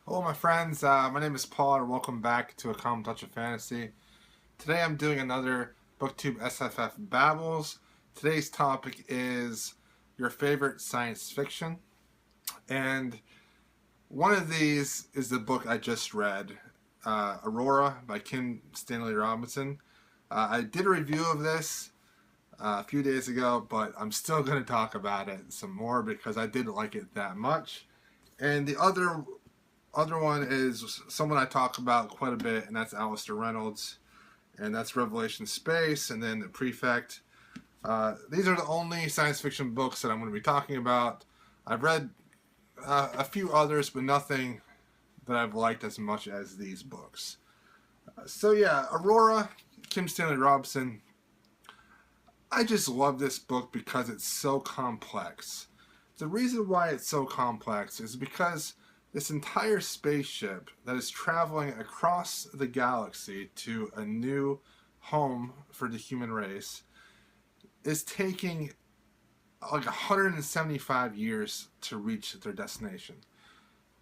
Hello, my friends. My name is Paul, and welcome back to A Calm Touch of Fantasy. Today, I'm doing another BookTube SFF Babbles. Today's topic is your favorite science fiction, and one of these is the book I just read, Aurora by Kim Stanley Robinson. I did a review of this a few days ago, but I'm still going to talk about it some more because I did like it that much. And the other one is someone I talk about quite a bit, and that's Alistair Reynolds, and that's Revelation Space, and then the Prefect. These are the only science fiction books that I'm going to be talking about. I've read a few others, but nothing that I've liked as much as these books. So yeah, Aurora, Kim Stanley Robinson. I just love this book because it's so complex. The reason why it's so complex is because this entire spaceship that is traveling across the galaxy to a new home for the human race is taking like 175 years to reach their destination.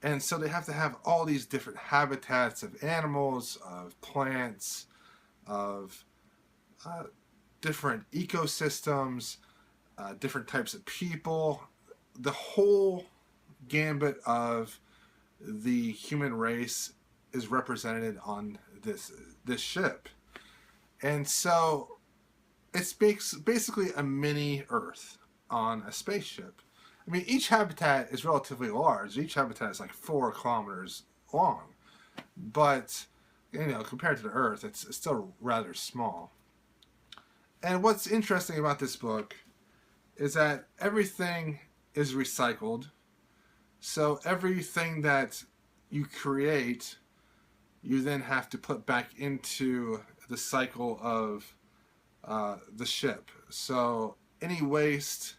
And so they have to have all these different habitats of animals, of plants, of uh, different ecosystems, different types of people, the whole gambit of the human race is represented on this ship. And so it's basically a mini Earth on a spaceship. I mean, each habitat is relatively large. Each habitat is like 4 kilometers long. But, compared to the Earth, it's still rather small. And what's interesting about this book is that everything is recycled. So everything that you create, you then have to put back into the cycle of the ship. So any waste,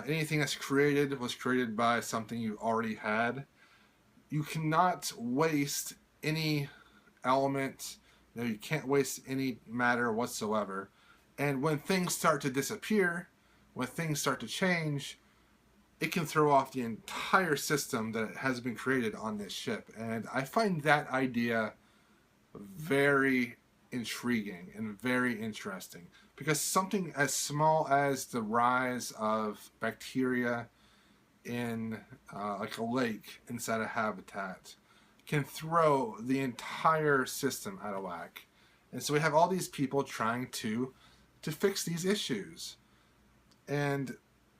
anything that's created was created by something you already had. You cannot waste any element. You can't waste any matter whatsoever. And when things start to disappear, when things start to change, it can throw off the entire system that has been created on this ship. And I find that idea very intriguing and very interesting because something as small as the rise of bacteria in like a lake inside a habitat can throw the entire system out of whack. And so we have all these people trying to fix these issues. And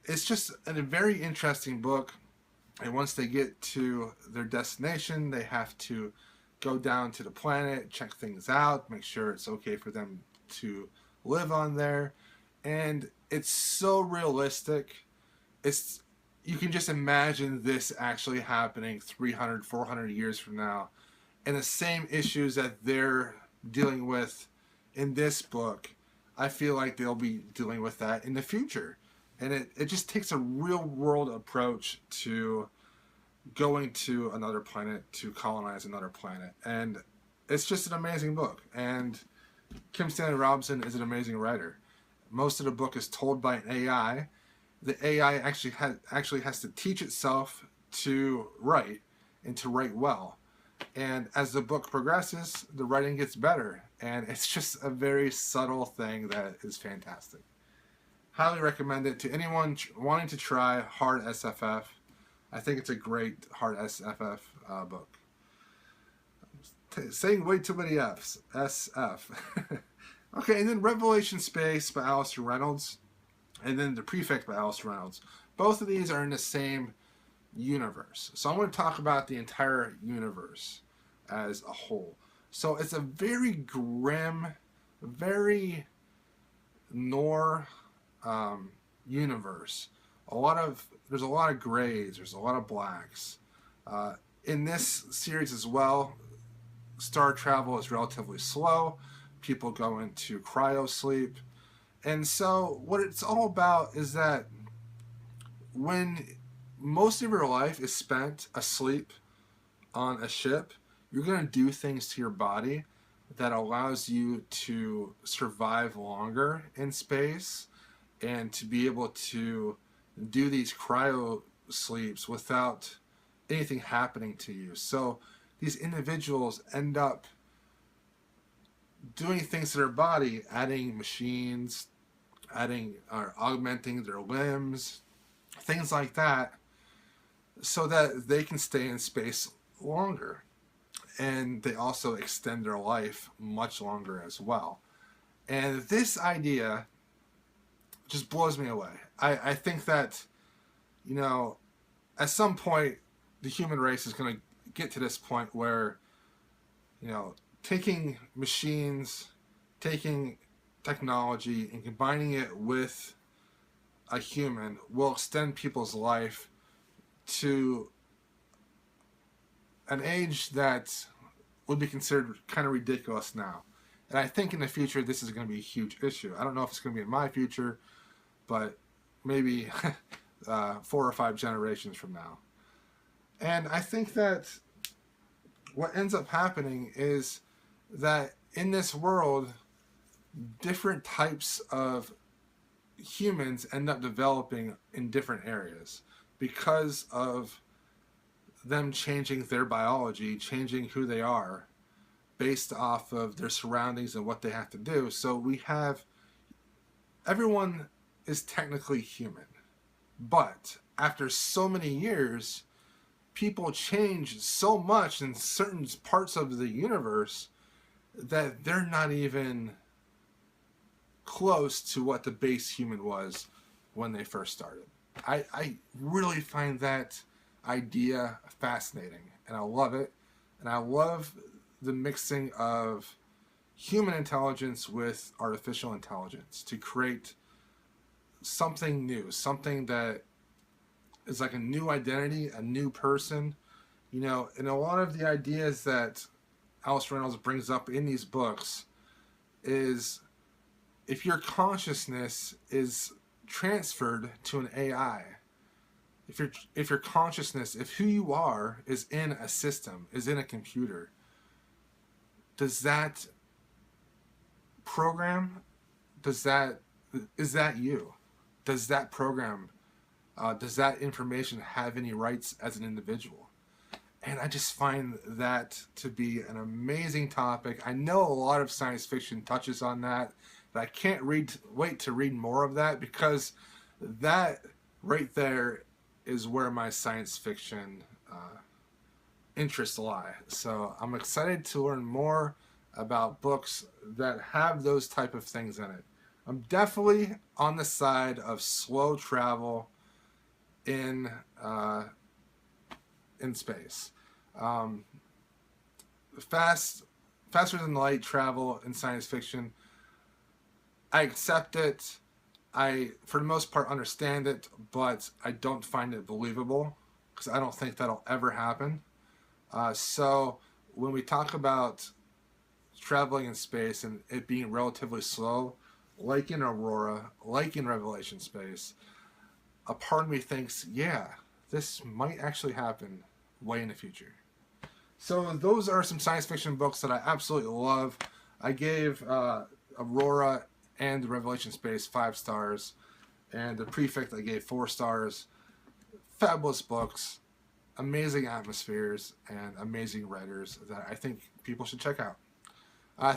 it's just a very interesting book. And once they get to their destination, they have to go down to the planet, check things out, make sure it's okay for them to live on there. And it's so realistic. It's You can just imagine this actually happening 300, 400 years from now. And the same issues that they're dealing with in this book, I feel like they'll be dealing with that in the future. And it just takes a real world approach to going to another planet to colonize another planet. And it's just an amazing book. And Kim Stanley Robinson is an amazing writer. Most of the book is told by an AI. The AI actually has to teach itself to write and to write well. And as the book progresses, the writing gets better. And it's just a very subtle thing that is fantastic. Highly recommend it to anyone wanting to try hard SFF. I think it's a great hard SFF book. Saying way too many F's. SF. Okay, and then Revelation Space by Alistair Reynolds, and then The Prefect by Alistair Reynolds. Both of these are in the same universe. So I'm going to talk about the entire universe as a whole. So it's a very grim, very noir universe. There's a lot of grays. There's a lot of blacks. In this series as well, star travel is relatively slow. People go into cryo sleep, and so what it's all about is that when most of your life is spent asleep on a ship, you're going to do things to your body that allows you to survive longer in space and to be able to do these cryo sleeps without anything happening to you. So these individuals end up doing things to their body, adding machines, adding or augmenting their limbs, things like that, so that they can stay in space longer. And they also extend their life much longer as well. And this idea just blows me away. I think that, you know, at some point, the human race is going to get to this point where, you know, taking machines, taking technology, and combining it with a human will extend people's life to an age that would be considered kind of ridiculous now. And I think in the future, this is going to be a huge issue. I don't know if it's going to be in my future, but maybe 4 or 5 generations from now. And I think that what ends up happening is that in this world, different types of humans end up developing in different areas because of them changing their biology, changing who they are based off of their surroundings and what they have to do. So we have, everyone is technically human, but after so many years, people change so much in certain parts of the universe that they're not even close to what the base human was when they first started. I really find that idea fascinating, and I love it. And I love the mixing of human intelligence with artificial intelligence to create something new, something that is like a new identity, a new person. You know, and a lot of the ideas that Alice Reynolds brings up in these books is if your consciousness is transferred to an AI, if your consciousness, if who you are is in a system, is in a computer, does that program, is that you? Does that program, does that information have any rights as an individual? And I just find that to be an amazing topic. I know a lot of science fiction touches on that, but I can't wait to read more of that, because that right there is where my science fiction interests lie. So I'm excited to learn more about books that have those type of things in it. I'm definitely on the side of slow travel in space. Faster than light travel in science fiction, I accept it. I, for the most part, understand it, but I don't find it believable because I don't think that'll ever happen. So when we talk about traveling in space and it being relatively slow, like in Aurora, like in Revelation Space, a part of me thinks, yeah, this might actually happen way in the future. So those are some science fiction books that I absolutely love. I gave Aurora and Revelation Space 5 stars, and the Prefect I gave 4 stars. Fabulous books, amazing atmospheres, and amazing writers that I think people should check out.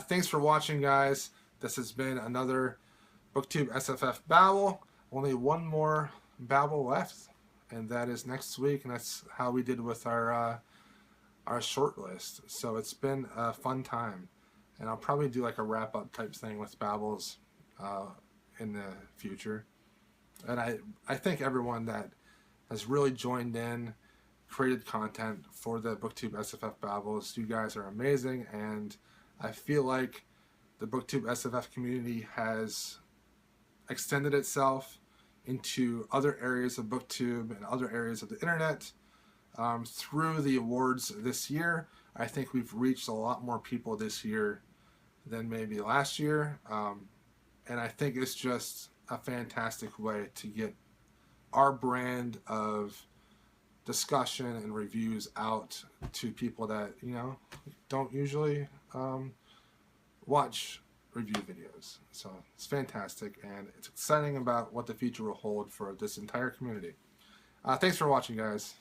Thanks for watching, guys. This has been another BookTube SFF Babble. Only one more Babble left, and that is next week, and that's how we did with our short list. So it's been a fun time, and I'll probably do like a wrap-up type thing with Babbles in the future. And I thank everyone that has really joined in, created content for the BookTube SFF Babbles. You guys are amazing, and I feel like the BookTube SFF community has extended itself into other areas of BookTube and other areas of the internet. Through the awards this year, I think we've reached a lot more people this year than maybe last year. And I think it's just a fantastic way to get our brand of discussion and reviews out to people that, you know, don't usually watch review videos. So it's fantastic, and it's exciting about what the future will hold for this entire community. Thanks for watching, guys.